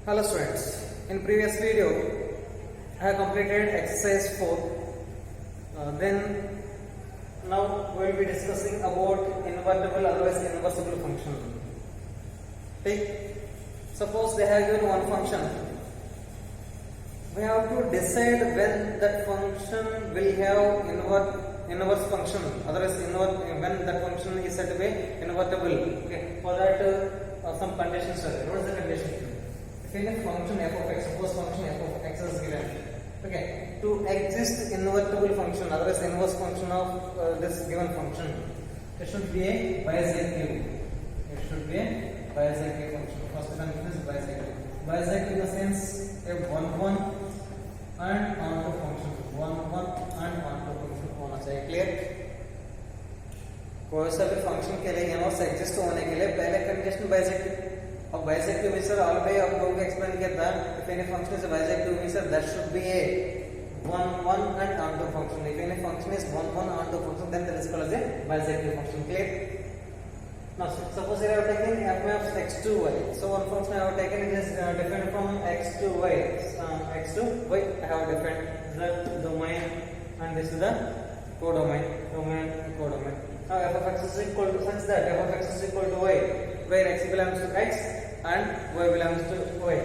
Hello students, in previous video I have completed exercise 4. Then now we will be discussing about invertible otherwise inversible function. Take suppose they have given one function. We have to decide when that function will have inverse function, otherwise when that function is said to be invertible. Okay, for that some conditions are there. What is the condition? If any function f of x, suppose function f of x is given, okay, to exist invertible function, otherwise inverse function of this given function, it should be a bisective. It should be a bisective function. First condition is bisective. Bisective in the sense a 1 and onto function, 1 and onto function होना चाहिए. Clear? कोई सा भी function के लिए inverse exist होने के लिए पहले condition bisective. अब bisective में सर already आप लोगों को explain किया था. If any function is bisective में sir that should be a 1 and onto function. If any function is 1 onto function, then that is called as a bisective function. Clear? Now suppose here I have taken f maps x to y. So one function I have taken, it is different from x to y. X to y I have defined the domain, and this is the codomain. Now f of x is equal to such that f of x is equal to y, where x belongs to x and y belongs to y.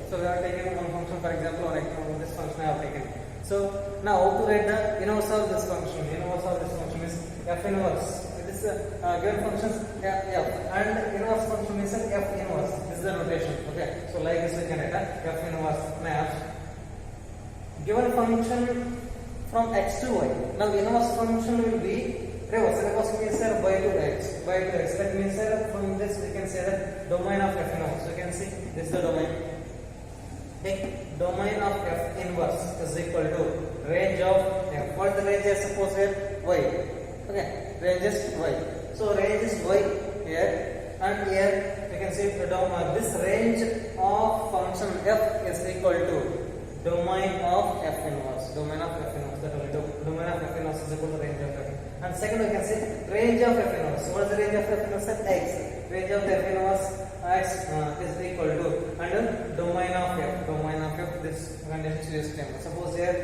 So we have taken one function, for example, on this function I have taken. So now how to write the inverse of this function? Inverse of this function is f inverse. Given functions f and inverse function is f inverse. This is the notation. Okay, so like this we can write f inverse maps given function from x to y. Now inverse function will be reverse. Reverse means y to x. That means from this we can say that domain of f inverse. You can see this is the domain. Okay, domain of f inverse is equal to range of f. What is the range? I suppose here y. Okay, range is y. So range is y here, and here you can see this range of function f is equal to domain of f inverse. Domain of f inverse. That will do. Domain of f inverse is equal to range of f. And second we can see range of f inverse. What is the range of f inverse? X. Range of f inverse x is equal to and domain of f. Domain of f. This condition is given. Suppose here,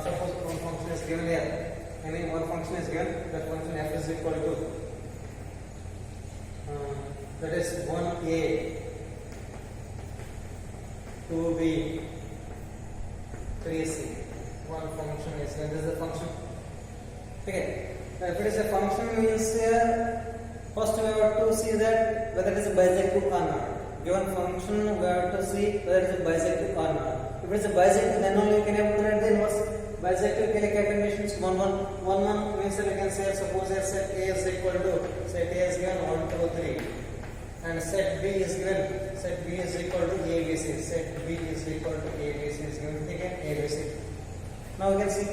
suppose one function is given here. Any one function is given, that function f is equal to that is 1a, 2b, 3c. One function is given. This is the function. Okay. If it is a function, means first we have to see that whether it is a bisective or not. Given function, we have to see whether it is a bisective or not. If it is a bisective, then only you can have to write the inverse. Bisective के लिए क्या condition is 1 means we can say suppose here set a is equal to set a is given 1 2 3 and set b is given equal to abc. Set b is equal to abc is given. Okay, abc. Now we can see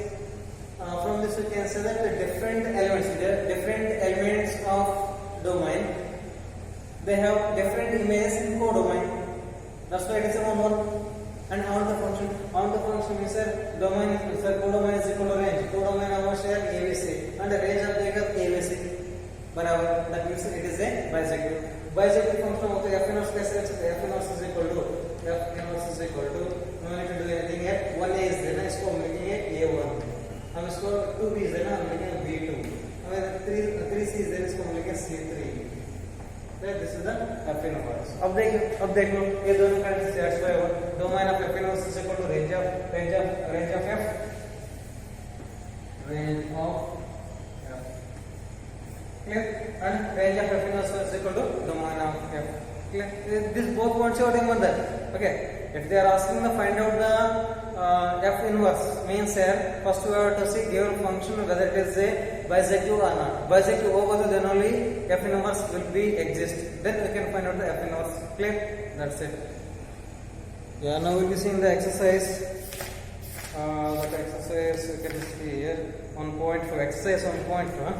from this we can say that the different elements of domain, they have different images in codomain. That's why it is a 1 and on the function means domain is codomain is equal to range. Codomain our share abc and the range of the abc barabar. That means it is a bisective. Bisective function of the f inverse कैसे f inverse is equal to no need to do anything here. 1a is there ना, इसको हम लिखेंगे a1. हम इसको 2b is there ना, हम लिखेंगे b2. हमें 3c is there, इसको हम लिखेंगे c3. This is the f inverse. अब देख लो ये दोनों का satisfy होगा. Domain of f inverse is equal to range of f. Clear? And range of f inverse is equal to domain of f. Clear? This both points you have to remember that. Okay. If they are asking to find out the f inverse, means here first we have to see given function whether it is a bisective or not. Bisective over, then only f inverse will be exist. Then we can find out the f inverse. Clear? That's it. Yeah, now we'll be seeing the exercise. That exercise you can see here 1.4. Exercise 1.4.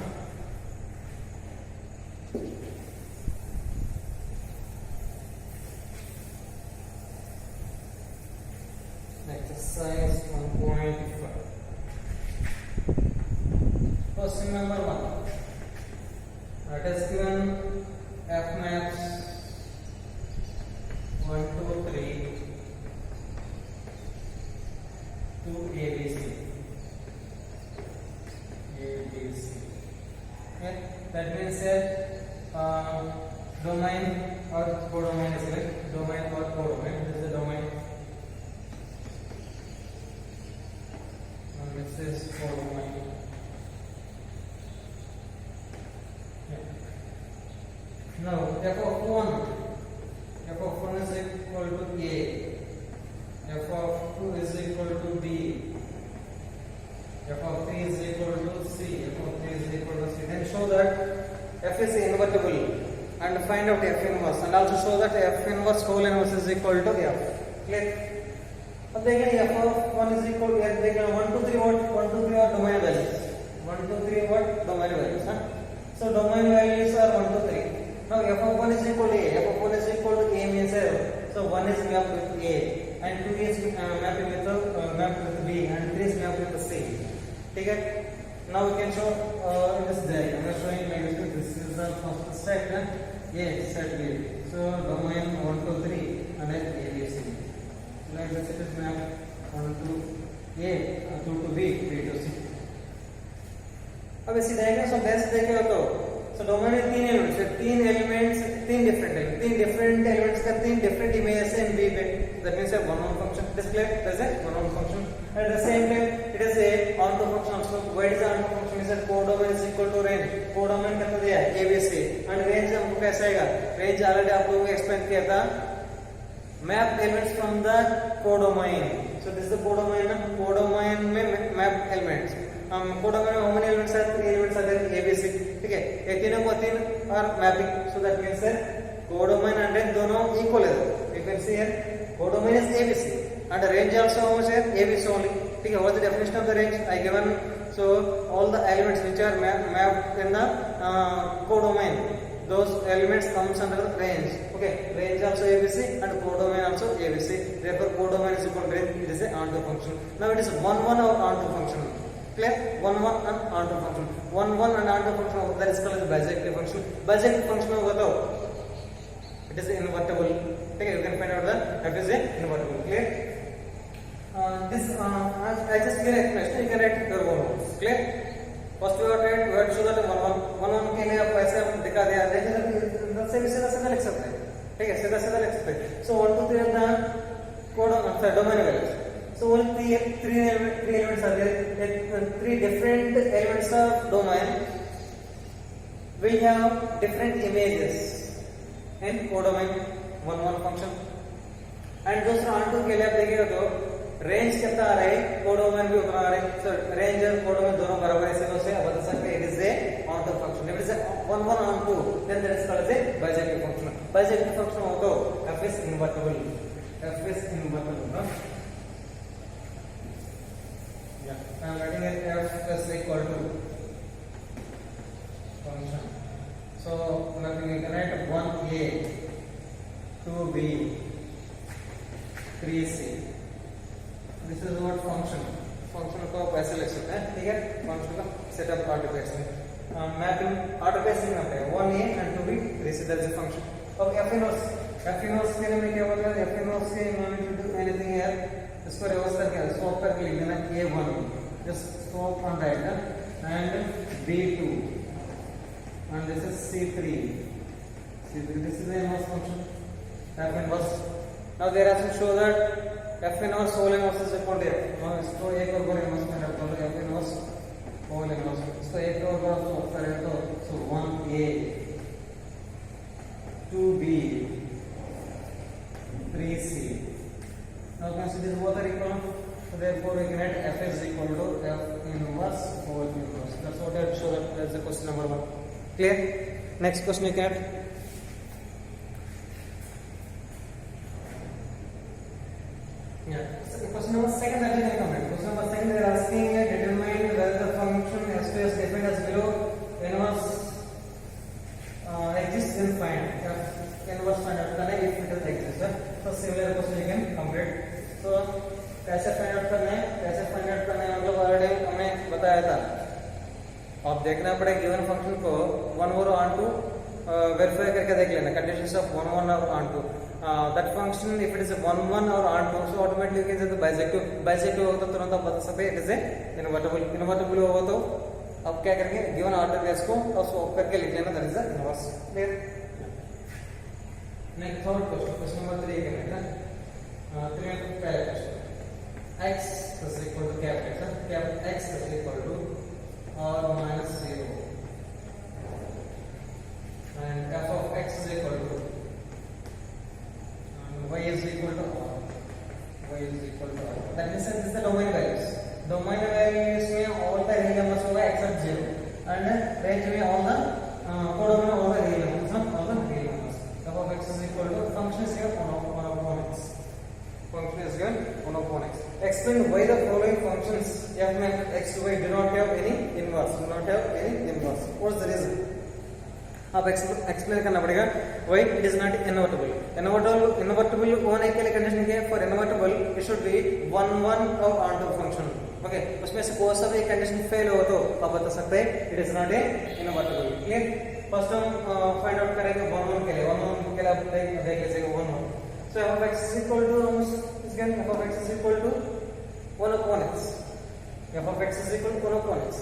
Exercise 1.5. Question number 1. It is given f maps 1 2 3 or codomain is like domain or codomain. This is the domain. And this is codomain. Now f of 1 is equal to a, f of 2 is equal to b, f of 3 is equal to c, f of 3 is equal to c. Then show that f is invertible and find out f inverse, and also show that f inverse whole inverse is equal to f. Clear? अब देखें f of 1 is equal to f, देखें 1 2 3 what domain values, 1 2 3 what domain values, huh? So domain values are 1 2 3. Now f of 1 is equal to a, f of 1 is equal to a means so 1 is mapped with a and 2 is mapped with b and 3 is mapped with c. ठीक है? Now we can show in this diagram. I am showing like this is the first set, a set b. So domain 1 2 3 and then a b c. Like this it is mapped 1 to a, 2 to b, 3 to c. अब इसी diagram से base देखें तो so domain में तीन elements है, तीन different elements का तीन different images in B पे. That means a one-on function display as a one-on function. At the same time, it is a onto function also. Why is the onto function? Is that codomain is equal to range. Codomain कितना दिया है? ABC. And range हमको कैसा आएगा? Range already आप लोगों को explain किया था. Map elements from the codomain. So this is the codomain. Codomain में map elements. कोडोमेन में how many elements are? 3 elements are there. ABC. ठीक है? ये तीनों को तीन are mapping. So that means that codomain and range दोनों equal है. You can see here codomain is ABC and the range also how much है? ABC only. ठीक है? What is the definition of the range? I given so all the elements which are mapped in the codomain. Those elements comes under the range. Okay? Range also ABC and codomain also ABC. Therefore codomain is equal to range. It is a onto function. Now it is 1 1 or onto function. Clear? 1 1 and onto function. 1 1 and onto function that is called as bijective function. Bijective function होगा तो it is invertible. ठीक है? You can find out that f is invertible. Clear? This I just give an explanation. You can write your own notes. Clear? First we have to show that 1 1 के लिए आप ऐसे दिखा दिया. देखिए सीधा लिख सकते हैं. ठीक है? सीधा लिख सकते हैं. So 1 2 3 the domain values. So only three elements are there. Three different elements of domain. We have different images in codomain 1 1 function. And दूसरा onto के लिए आप देखिएगा तो range कितना आ रहा है? codomain भी उतना आ रहा है. So range और codomain दोनों बराबर है. इसलिए उसे बता सकते हैं it is a onto function. If it is a 1 1 onto, then that is called as a bijective function. Bijective function हो तो f is invertible. F is invertible. No? I am writing it f is equal to function. So nothing you can write 1a, 2b, 3c. This is what function. Function को आप ऐसे लिख सकते हैं. ठीक है? Function का setup artifacts में mapping artifacts में होता है 1a and 2b, 3c. That is a function. अब f inverse के लिए मैं क्या बोलूँ? F inverse के no need to do anything here. इसको रिवर्स करके swap करके लिख देना a1. Just swap on right and b2 and this is c3. This is the inverse function f inverse. Now there are to show that f inverse whole inverse is equal to f. Now इसको एक और बार inverse में रखते हैं f inverse whole inverse. इसको एक और बार swap करें तो so 1a 2b 3c. Now consider both are equal. So therefore we can write f is equal to f inverse whole inverse. That's what I have shown. That's the question number 1. Clear? Next question you can. Yeah. So question number 2 actually can complete. Question number 2 they are asking determine whether the function s2 is defined as below inverse exists in find. Inverse find out करना है if it does exist. So similar question you can complete. So कैसे find out करना है मतलब already हमने बताया था. अब देखना पड़ेगा गिवन फंक्शन को 1 और onto वेरीफाई करके देख लेना कंडीशंस ऑफ 1 1 और onto that function if it is 1 1 और onto so automatically you can say bijective होगा तो तुरंत आप बता सकते हैं इट इज इनवर्टिबल होगा तो अब क्या करेंगे गिवन ऑर्डर बेस को और स्वैप करके लिख लेना that is the inverse. Clear? Next third question number 3 again, right? 3 and 5 question. X is equal to cap x is equal to r minus 0 and f of x is equal to y is equal to r. Y is equal to r. That means this is the domain values. Domain values में all the real numbers होगा except 0 and range में all the codomain all the real numbers, all the real numbers. F of x is equal to function is given 1 upon x. Function is given 1 upon x. Explain why the following functions f में x to y do not have any inverse. What's the reason? अब explain करना पड़ेगा why it is not invertible. Invertible होने के लिए condition क्या है? For invertible it should be 1 और onto function. ओके, उसमें से कोई सा भी कंडीशन फेल हो तो आप बता सकते हैं it is not a invertible. Clear? First हम फाइंड आउट करेंगे 1 के लिए. 1 के लिए आप देख लीजिएगा 1. So f of x is equal to f of x is equal to 1 upon x. f of x is equal to 1 upon x.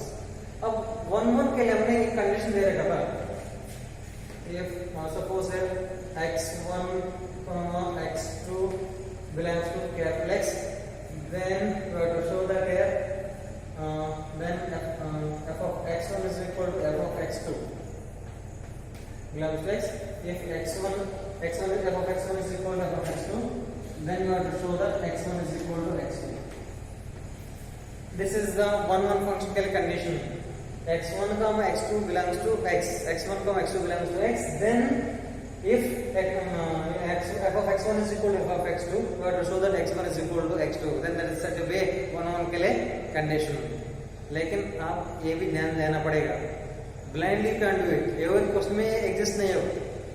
अब 1 के लिए हमने एक कंडीशन दे रखा था. If suppose x1 x2 belongs to capital X, then we have to show that here then f of x1 is equal to f of x2 belongs to X. If f of x1 is equal to f of x2, then you have to show that x1 is equal to x2. This is the 1 function condition. x1 comma x2 belongs to x. x1 comma x2 belongs to x. Then if f of x1 is equal to f of x2, we have to show that x1 is equal to x2. Then that is such a way 1 के लिए condition. लेकिन आप ये भी ध्यान देना पड़ेगा. Blindly can't do it. एवं क्वेश्चन में एग्जिस्ट नहीं हो.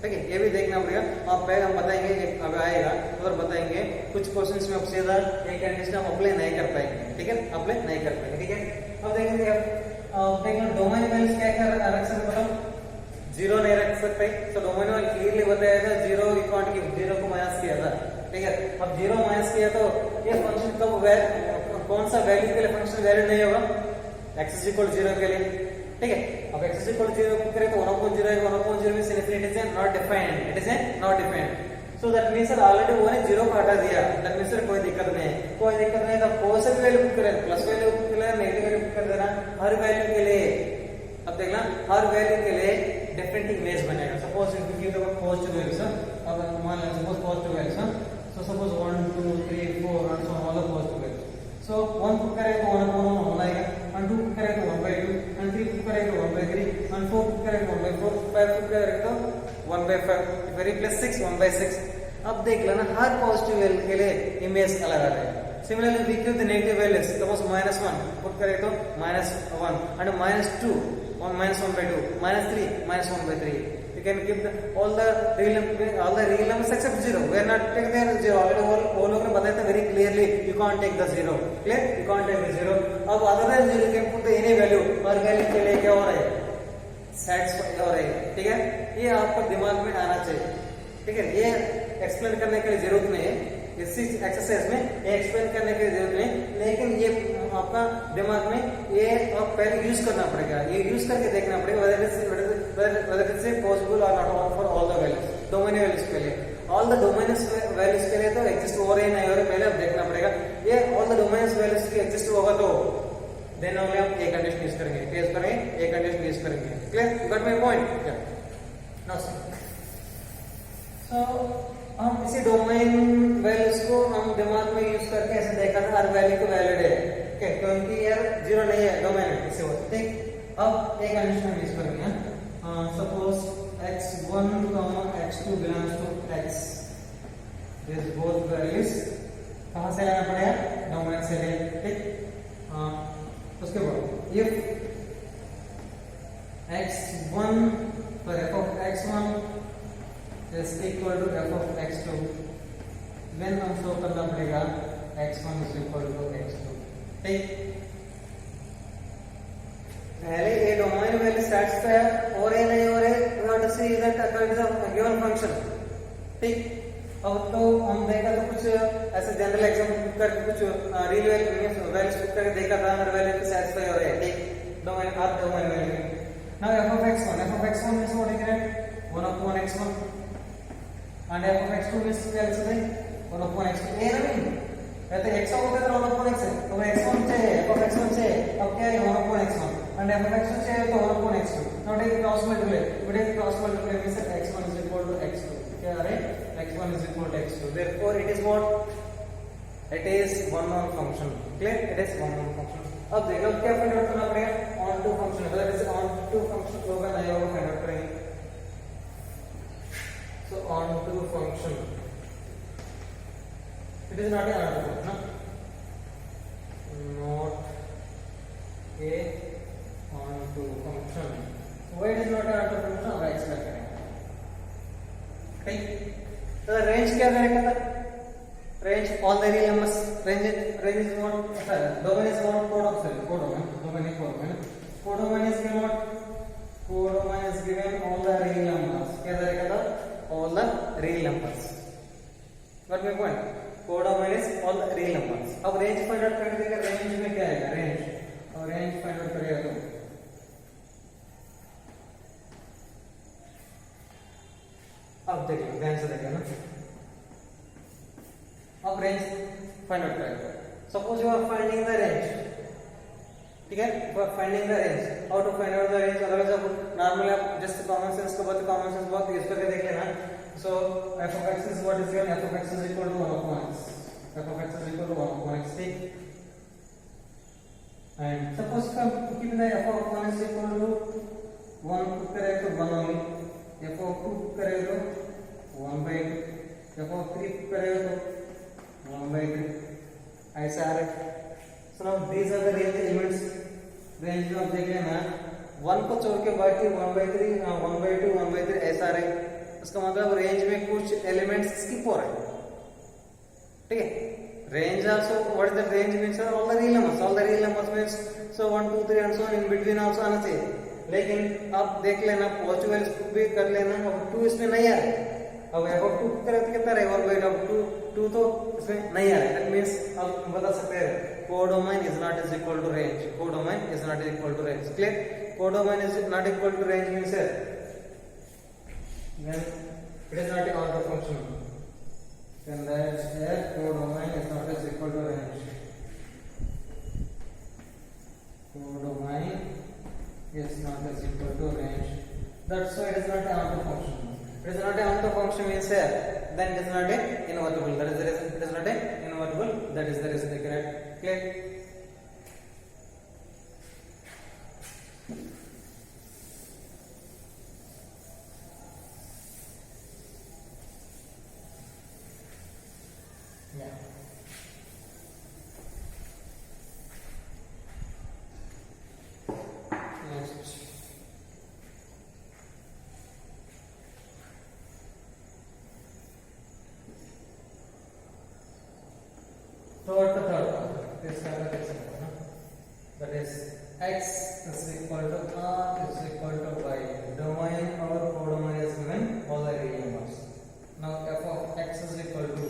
ठीक है, ये भी देखना पड़ेगा. आप पहले हम बताएंगे अब आएगा और बताएंगे कुछ क्वेश्चंस में आप सीधा ये कंडीशन आप अप्लाई नहीं कर पाएंगे. ठीक है, अप्लाई नहीं कर पाएंगे. ठीक है, अब देखेंगे देखो डोमेन वैल्यूज क्या क्या रख सकते बताओ. 0 नहीं रख सकते. तो डोमेन वैल्यू क्लियरली बताया था 0 यू कांट गिव. 0 को माइनस किया था. ठीक है, अब 0 माइनस किया तो ये फंक्शन कब कौन सा वैल्यू के लिए फंक्शन वैल्यू नहीं होगा? x is equal to 0 के लिए. ठीक है, अब x is equal to 0 करें तो 1/0 है. 1/0 means it is not defined. It is not defined. So that means sir already वो ने 0 को हटा दिया. That means sir कोई दिक्कत नहीं है. कोई दिक्कत नहीं. तो पॉजिटिव वैल्यू पुट करें, प्लस वैल्यू पुट करें, नेगेटिव वैल्यू पुट कर देना. हर वैल्यू के लिए अब देखना हर वैल्यू के लिए डिफरेंट इमेज बनेगा. Suppose if you give the positive values, अब मान लें suppose positive values, so suppose 1 2 3 4 and so on all the positive values. So 1 put करें तो 1/1 होना है, and 2 पुट करें तो 1/2, and 3 पुट करें तो 1/3, and 4 पुट करें तो 1/4, 5 पुट करें तो 1/5. if you replace 6 1/6. अब देख लेना हर पॉजिटिव वैल्यू के लिए इमेज अलग अलग है. Similarly, we give the negative values. Suppose -1 put करें तो -1 and -2 -1/2, -3 -1/3. You can give all the real numbers except 0. We are not taking the 0. Already all लोग ने बताया था very clearly. You can't take the 0. Clear? You can't take the 0. अब other than 0 you can put the any value. Her value के लिए क्या हो रहा है? Satisfy हो रहा है. ठीक है? ये आपको दिमाग में आना चाहिए. ठीक है, ये एक्सप्लेन करने के लिए जरूरत नहीं है. इस एक्सरसाइज में ये एक्सप्लेन करने की जरूरत नहीं, लेकिन ये आपका दिमाग में ये आप पहले यूज करना पड़ेगा. ये यूज करके देखना पड़ेगा whether it's possible or not for all the values. Domain values के लिए ऑल द डोमेन्स वैल्यूज के लिए तो एग्जिस्ट हो रहे नहीं हो रहे पहले आप देखना पड़ेगा. ये ऑल द डोमेन्स वैल्यूज की एग्जिस्ट होगा तो देन ओनली आप ए कंडीशन यूज करेंगे. यूज करेंगे ए कंडीशन यूज करेंगे. Clear? You got my point? Now so हम इसी डोमेन वैल्यूज को हम दिमाग में यूज करके ऐसे देखा था हर वैल्यू को वैलिड है. ओके, क्योंकि यार 0 नहीं है डोमेन में इसे होता. ठीक, अब एक कंडीशन हम यूज करेंगे. Suppose x1 x2 belongs to x. These both values कहां से लेना पड़ेगा? डोमेन से ले. ठीक, उसके बाद if x1 for f of x1 is equal to f of x2, then हम शो करना पड़ेगा x1 is equal to x2. ठीक, पहले ये डोमेन वैल्यू सेटिस्फाई हो रहे नहीं हो रहे, we have to see that according to the given function. ठीक, अब तो हम देखा तो कुछ ऐसे जनरल एग्जांपल करके कुछ रियल वैल्यूज करके देखा था हर वैल्यू को सेटिस्फाई हो रहे हैं. ठीक, domain her domain value. Now f of x1 is what is 1 upon x1. and f of x2 means क्या लिख सकते हैं 1 upon x2 ए ना नहीं कहते x होता है तो 1 upon x है तो x1 चाहिए f of x1 चाहिए अब क्या है 1 upon x1 and f of x2 चाहिए तो 1 upon x2 now take cross multiply we take cross multiply means x1 is equal to x2 क्या आ रहा है x1 is equal to x2 therefore it is what it is one norm function clear it is one norm function अब देखो क्या find out करना पड़ेगा on to function मतलब इसे ऑन टू फंक्शन होगा नहीं होगा फाइंड आउट करेंगे so on to function it is not a on to no not a on to function why it is not a on to function अब explain करेंगे ठीक तो रेंज क्या करेगा था range all the real numbers range is what domain is what codomain is given what codomain is given all the real numbers क्या रहेगा था all the real numbers got my point codomain is all the real numbers अब range find out करने देगा range में क्या आएगा range और range find out करेगा तो अब देखिए ध्यान से देखिए ना अब रेंज फाइंड आउट करेंगे suppose you are finding the range ठीक है you are finding the range how to find out the range otherwise आप नॉर्मली आप जस्ट कॉमन सेंस को बहुत कॉमन सेंस बहुत यूज करके देख लेना सो f of x is what is given f of x is equal to 1 upon x f of x is equal to 1 upon x ठीक and suppose keep the f of 1 is equal to 1 put करें तो 1 only f of 2 करें तो 1 by 2 f of 3 करें तो 1 by 2 ऐसा आ रहा है so now these are the real elements range में आप देख लेना 1 को छोड़ के बाकी 1 by 3 1 by 2 1 by 3 ऐसा आ रहा है इसका मतलब रेंज में कुछ एलिमेंट्स स्किप हो रहे हैं ठीक है range also what is the range means all the real numbers means so 1 2 3 and so on in between also आना चाहिए लेकिन आप देख लेना पॉजिटिव वैल्यूज भी कर लेना अब 2 इसमें नहीं आ रहा है अब f of 2 करें तो कितना रहेगा 1 by 2 तो इसमें नहीं आ रहा है दैट मींस आप बता सकते हैं codomain is not is equal to range codomain is not equal to range clear codomain is not equal to range means then it is not a order function then that here codomain is not is equal to range codomain is not is equal to range that's why it is not an order function it is not a on to function means here then it is not a invertible that is the reason it is not a invertible that is the reason correct clear yeah next third one this kind of example that is x is equal to r is equal to y domain or codomain is given all the real numbers now f of x is equal to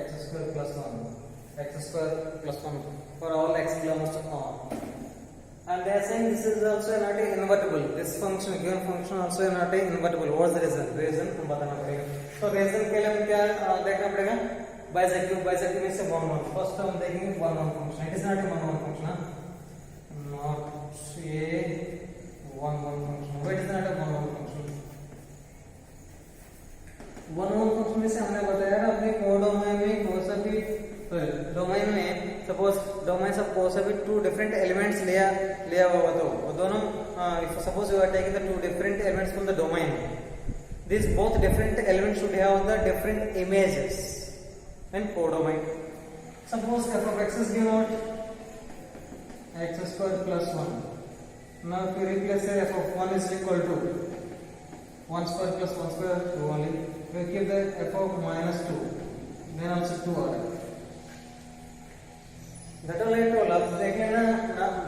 x square plus 1 x square plus 1 for all x belongs to r and they are saying this is also not a invertible this function given function also not a invertible what's the reason हम बताना पड़ेगा तो reason के लिए क्या देखना पड़ेगा bisective means 1 1 first हम देखेंगे 1 1 function it is not a 1 1 function not a 1 1 function why it is not a 1 1 function 1 1 function में से हमने बताया ना अपने कोडोमेन में कौन सा भी डोमेन में सपोज डोमेन सब कौन सा भी टू डिफरेंट एलिमेंट्स लिया होगा तो वो दोनों if suppose you are taking the two different elements from the domain these both different elements should have the different images and codomain suppose f of x is given x square plus 1 now if you replace f of 1 is equal to 1 square plus 1 square 2 only we keep the f of minus 2 then also 2 order that all I told अब देख लेना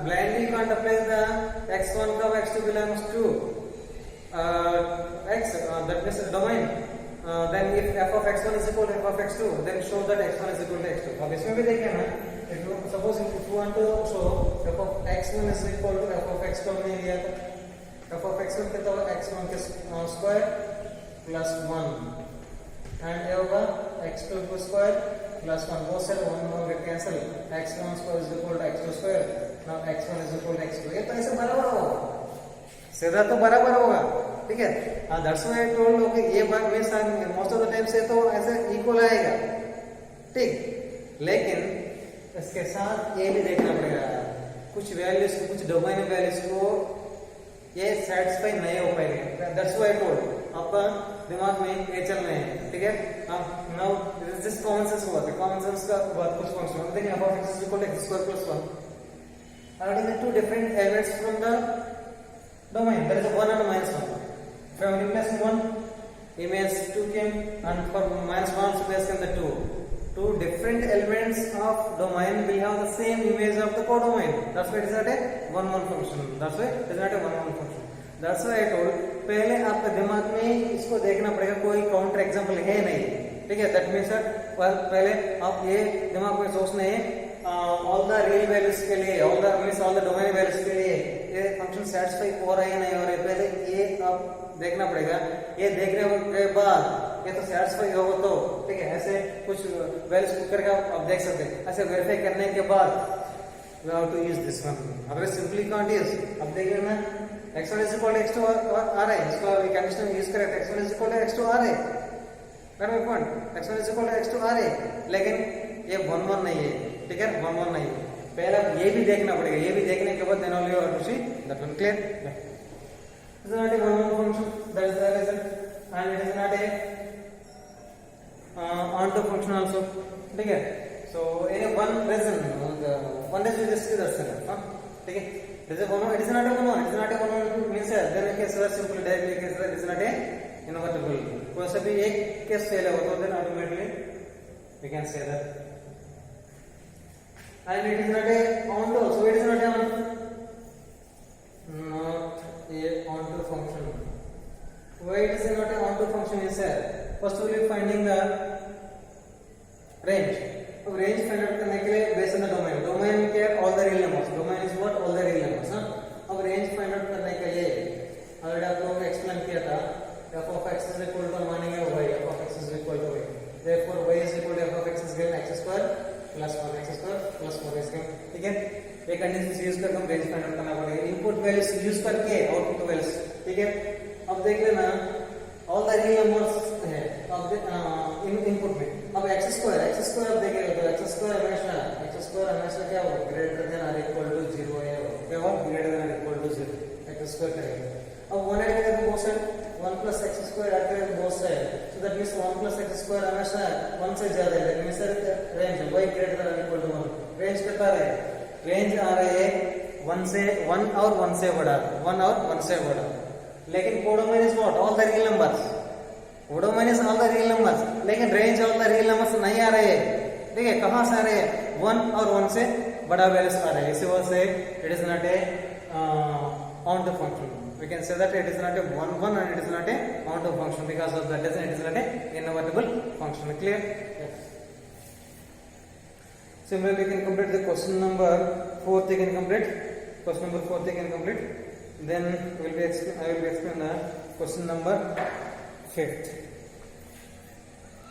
blindly can't apply the x1 का x2 belongs to x that means domain then if f of x1 is equal to f of x2 then show that x1 is equal to x2 अब इसमें भी देखें ना if you suppose if you want to show f of x1 is equal to f of x2 हमने लिया था f of x1 कितना होगा x1 के square plus 1 and here x cube square plus 1 both side 1 get cancel x1 square is equal to x2 square now x1 is equal to x2 ये तो ऐसे बराबर होगा सीधा तो बराबर होगा ठीक है that's why I told okay ये बात में मोस्ट ऑफ द टाइम से तो ऐसे इक्वल आएगा ठीक लेकिन इसके साथ ये भी देखना पड़ेगा कुछ वैल्यूज को कुछ डोमेन वैल्यूज को ये सेटिस्फाई नहीं हो पाएंगे दैट्स व्हाई आई टोल्ड आपका दिमाग में ये चल रहे हैं ठीक है नाउ दिस कॉमन सेंस हुआ था कॉमन सेंस का बात कुछ फंक्शन देखिए अब x is equal to x square plus 1 adding the two different elements from the domain there is a 1 and minus 1 if I replace 1 image 2 came and for minus 1 so there came the 2 different elements of domain will have the same image of the codomain that's why it is not a 1-1 function that's why it is not a 1-1 function that's why I told पहले आपके दिमाग में इसको देखना पड़ेगा कोई counter example है नहीं ठीक है दैट मींस पहले आप ये दिमाग में सोचना है ऑल द रियल वैल्यूज के लिए ऑल द डोमेन वैल्यूज के लिए ये फंक्शन सेटिस्फाई हो रहा है नहीं हो रहा है पहले ये आप देखना पड़ेगा ये देखने के बाद ये तो सेटिस्फाई होगा तो ठीक है ऐसे कुछ वैल्यूज पुट करके आप देख सकते हैं ऐसे वेरीफाई करने के बाद we have to use this one अगर सिंपली कांट यूज अब देखिए ना x1 is equal to x2 आ रहा है इसको कंडीशन यूज करें x1 is equal to x2 आ रहा है मेरा point x1 is equal to x2 आ रहा है लेकिन ये 1-1 नहीं है ठीक है 1-1 नहीं है पहले ये भी देखना पड़ेगा ये भी देखने के बाद देन ओनली और see that one clear this is not a 1-1 function that is the reason and it is not a onto function also ठीक है so in one reason just हाँ ठीक है it is not a 1-1 means there is case simply directly case it is not a invertible कोई सा भी एक case fail होगा तो then automatically we can say that and it is not a onto so it is not a onto function why it is not a onto function is first we will finding the range तो range find out करने के लिए based on the domain के all the real numbers domain is what all the real numbers अब range find out करने के लिए already आप लोगों को एक्सप्लेन किया था f of x is equal to मानेंगे y f of x is equal to y therefore y is equal to f of x is given x square plus 1x square plus 4 is given ठीक है ये conditions use करके हम range find out करना पड़ेगा input values use करके output values ठीक है अब देख लेना ऑल द रियल नंबर्स है अब इनपुट में अब x स्क्वायर अब देखिएगा तो x स्क्वायर हमेशा क्या होगा ग्रेटर देन और इक्वल टू 0 है क्या होगा ग्रेटर देन और इक्वल टू 0 x स्क्वायर करेंगे अब 1 ऐड करेंगे both side 1 plus x square add करेंगे both side so that means 1 plus x square हमेशा 1 से ज्यादा है that means range y greater than और इक्वल टू 1 रेंज कितना है रेंज आ रहा है 1 से 1 और 1 से बड़ा 1 और 1 से बड़ा लेकिन codomain is what all the real numbers codomain is all the real numbers लेकिन range all the real numbers नहीं आ रहे हैं ठीक है कहां से आ रहे हैं 1 और 1 से बड़ा वैल्यूज आ रहे हैं इसी वजह से it is not a onto function we can say that it is not a 1-1 and it is not a onto function because of that it is not a invertible function clear yes. Similarly you can complete the question number 4th you can complete question number 4th you can complete then I will be explain the question number 5th